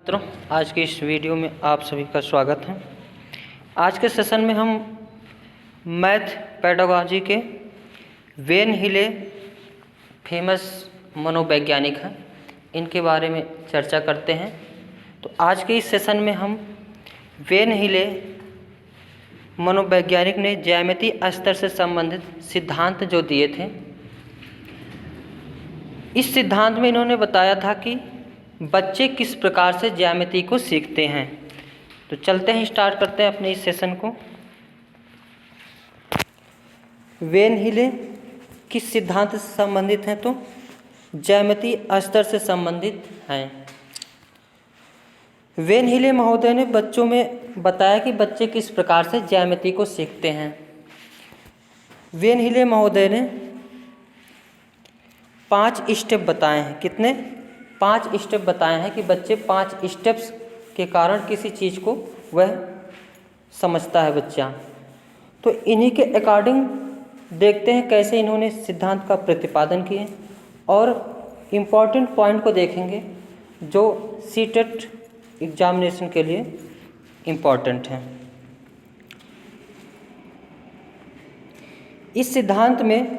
मित्रों, आज के इस वीडियो में आप सभी का स्वागत है। आज के सेशन में हम मैथ पेडागॉजी के वेन हिले फेमस मनोवैज्ञानिक हैं, इनके बारे में चर्चा करते हैं। तो आज के इस सेशन में हम वेन हिले मनोवैज्ञानिक ने ज्यामितीय स्तर से संबंधित सिद्धांत जो दिए थे, इस सिद्धांत में इन्होंने बताया था कि बच्चे किस प्रकार से ज्यामिति को सीखते हैं। तो चलते हैं, स्टार्ट करते हैं अपने इस सेशन को। वेन हिले किस सिद्धांत से संबंधित हैं? तो ज्यामितीय स्तर से संबंधित हैं। वेन हिले महोदय ने बच्चों में बताया कि बच्चे किस प्रकार से ज्यामिति को सीखते हैं। वेन हिले महोदय ने 5 स्टेप बताए हैं। कितने? 5 स्टेप बताए हैं कि बच्चे 5 स्टेप्स के कारण किसी चीज़ को वह समझता है बच्चा। तो इन्हीं के अकॉर्डिंग देखते हैं कैसे इन्होंने सिद्धांत का प्रतिपादन किए और इम्पॉर्टेंट पॉइंट को देखेंगे जो सीटेट एग्जामिनेशन के लिए इम्पॉर्टेंट हैं। इस सिद्धांत में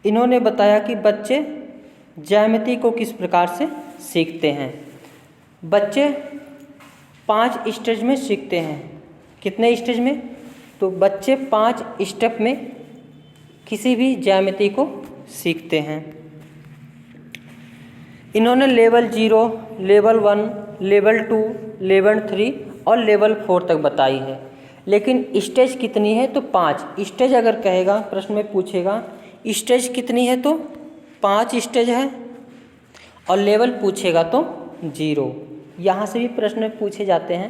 इन्होंने बताया कि बच्चे ज्यामिति को किस प्रकार से सीखते हैं। बच्चे 5 स्टेज में सीखते हैं। कितने स्टेज में? तो बच्चे 5 स्टेप में किसी भी ज्यामिति को सीखते हैं। इन्होंने लेवल 0, लेवल 1, लेवल 2, लेवल 3 और लेवल 4 तक बताई है। लेकिन स्टेज कितनी है? तो 5 स्टेज। अगर कहेगा, प्रश्न में पूछेगा स्टेज कितनी है, तो 5 स्टेज है। और लेवल पूछेगा तो 0। यहाँ से भी प्रश्न पूछे जाते हैं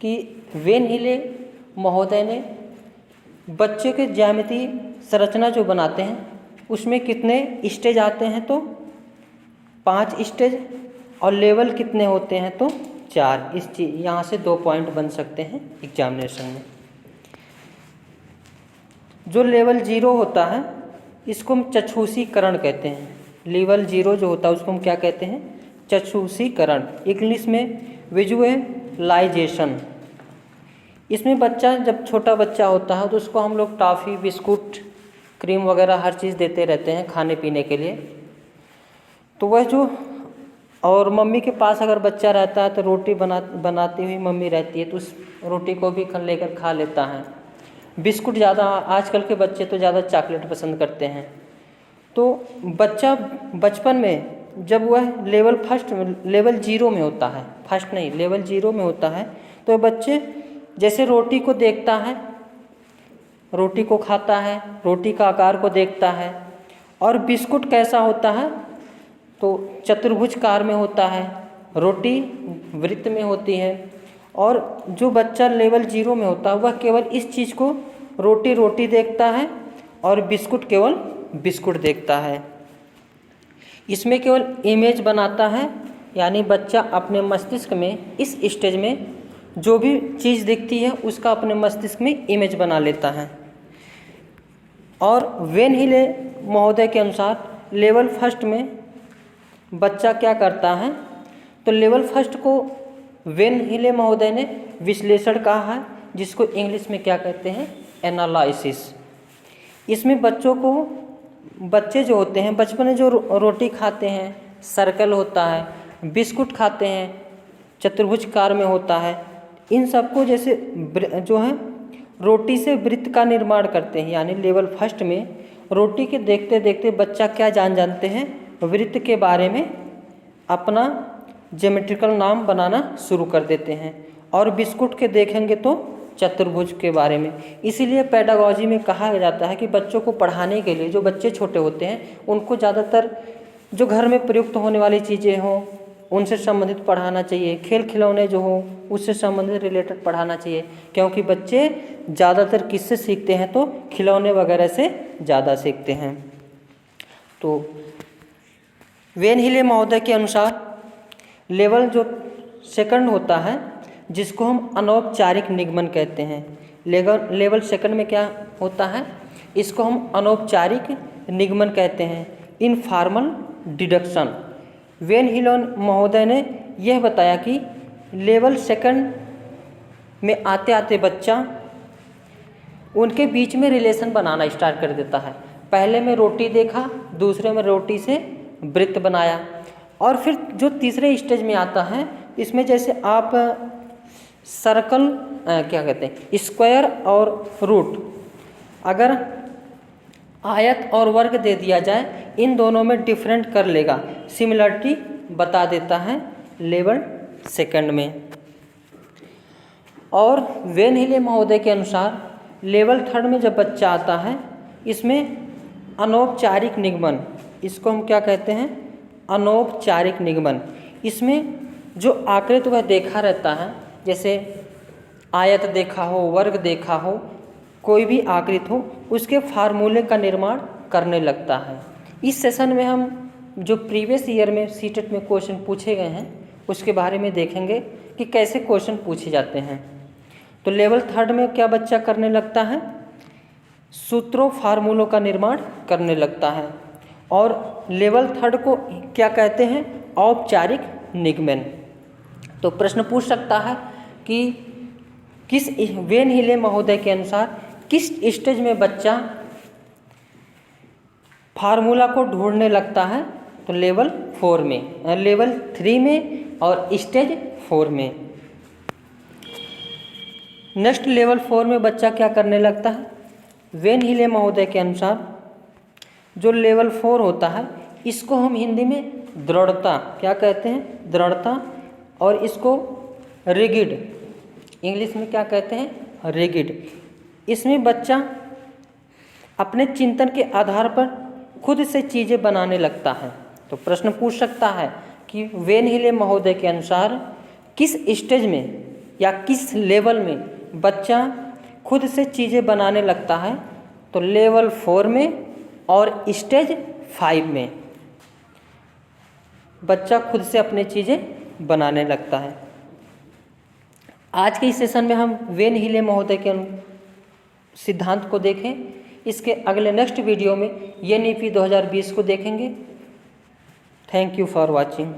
कि वेन हिले महोदय ने बच्चे के ज्यामिति संरचना जो बनाते हैं उसमें कितने स्टेज आते हैं? तो 5 स्टेज। और लेवल कितने होते हैं? तो 4। इस चीज़ यहाँ से 2 पॉइंट बन सकते हैं एग्जामिनेशन में। जो लेवल 0 होता है इसको हम चक्षुषीकरण कहते हैं। लेवल 0 जो होता है उसको हम क्या कहते हैं? चक्षुषीकरण, इंग्लिश में विजुअलाइजेशन। इसमें बच्चा जब छोटा बच्चा होता है तो उसको हम लोग टॉफ़ी, बिस्कुट, क्रीम वगैरह हर चीज़ देते रहते हैं खाने पीने के लिए। तो वह जो और मम्मी के पास अगर बच्चा रहता है तो रोटी बनाती हुई मम्मी रहती है तो उस रोटी को भी लेकर खा लेता है। बिस्कुट ज़्यादा, आजकल के बच्चे तो ज़्यादा चॉकलेट पसंद करते हैं। तो बच्चा बचपन में जब वह लेवल 0 में होता है, फर्स्ट नहीं लेवल 0 में होता है, तो बच्चे जैसे रोटी को देखता है, रोटी को खाता है, रोटी का आकार को देखता है। और बिस्कुट कैसा होता है? तो चतुर्भुजकार में होता है, रोटी वृत्त में होती है। और जो बच्चा लेवल 0 में होता है वह केवल इस चीज़ को रोटी देखता है और बिस्कुट केवल बिस्कुट देखता है। इसमें केवल इमेज बनाता है, यानी बच्चा अपने मस्तिष्क में इस स्टेज में जो भी चीज़ दिखती है उसका अपने मस्तिष्क में इमेज बना लेता है। और वेन हिले महोदय के अनुसार लेवल 1 में बच्चा क्या करता है? तो लेवल 1 को वेन हिले महोदय ने विश्लेषण कहा है, जिसको इंग्लिश में क्या कहते हैं? एनालिसिस। इसमें बच्चे जो होते हैं बचपन में जो रोटी खाते हैं सर्कल होता है, बिस्कुट खाते हैं चतुर्भुजकार में होता है, इन सबको जैसे जो है रोटी से वृत्त का निर्माण करते हैं। यानी लेवल 1 में रोटी के देखते देखते बच्चा क्या जानते हैं? वृत्त के बारे में अपना ज्योमेट्रिकल नाम बनाना शुरू कर देते हैं। और बिस्कुट के देखेंगे तो चतुर्भुज के बारे में। इसीलिए पेडागॉजी में कहा जाता है कि बच्चों को पढ़ाने के लिए जो बच्चे छोटे होते हैं उनको ज़्यादातर जो घर में प्रयुक्त होने वाली चीज़ें हों उनसे संबंधित पढ़ाना चाहिए। खेल खिलौने जो हों उससे संबंधित रिलेटेड पढ़ाना चाहिए, क्योंकि बच्चे ज़्यादातर किससे सीखते हैं? तो खिलौने वगैरह से ज़्यादा सीखते हैं। तो वेन हिले महोदय के अनुसार लेवल जो 2 होता है जिसको हम अनौपचारिक निगमन कहते हैं। लेवल 2 में क्या होता है? इसको हम अनौपचारिक निगमन कहते हैं, इनफॉर्मल डिडक्शन। वेन हिले महोदय ने यह बताया कि लेवल सेकंड में आते आते बच्चा उनके बीच में रिलेशन बनाना स्टार्ट कर देता है। पहले में रोटी देखा, दूसरे में रोटी से वृत्त बनाया, और फिर जो तीसरे स्टेज में आता है इसमें जैसे आप सर्कल क्या कहते हैं, स्क्वायर और रूट, अगर आयत और वर्ग दे दिया जाए इन दोनों में डिफरेंट कर लेगा, सिमिलरिटी बता देता है लेवल सेकंड में। और वेन हिले महोदय के अनुसार लेवल थर्ड में जब बच्चा आता है इसमें अनौपचारिक निगमन, इसको हम क्या कहते हैं, अनौपचारिक निगमन। इसमें जो आकृत वह देखा रहता है, जैसे आयत देखा हो, वर्ग देखा हो, कोई भी आकृत हो, उसके फार्मूले का निर्माण करने लगता है। इस सेशन में हम जो प्रीवियस ईयर में सीटेट में क्वेश्चन पूछे गए हैं उसके बारे में देखेंगे कि कैसे क्वेश्चन पूछे जाते हैं। तो लेवल थर्ड में क्या बच्चा करने लगता है, सूत्रों फार्मूलों का निर्माण करने लगता है। और लेवल थर्ड को क्या कहते हैं, औपचारिक निगमन। तो प्रश्न पूछ सकता है कि किस वेन हिले महोदय के अनुसार किस स्टेज में बच्चा फार्मूला को ढूंढने लगता है, तो लेवल 4 में, लेवल 3 में और स्टेज 4 में। नेक्स्ट लेवल 4 में बच्चा क्या करने लगता है, वेन हिले महोदय के अनुसार जो लेवल 4 होता है इसको हम हिंदी में दृढ़ता क्या कहते हैं, दृढ़ता, और इसको रिगिड इंग्लिश में क्या कहते हैं, रिगिड। इसमें बच्चा अपने चिंतन के आधार पर खुद से चीज़ें बनाने लगता है। तो प्रश्न पूछ सकता है कि वेन हिले महोदय के अनुसार किस स्टेज में या किस लेवल में बच्चा खुद से चीज़ें बनाने लगता है, तो लेवल 4 में और स्टेज 5 में बच्चा खुद से अपनी चीज़ें बनाने लगता है। आज के इस सेशन में हम वेन हिले महोदय के सिद्धांत को देखें। इसके अगले नेक्स्ट वीडियो में NEP 2020 को देखेंगे। Thank you for watching.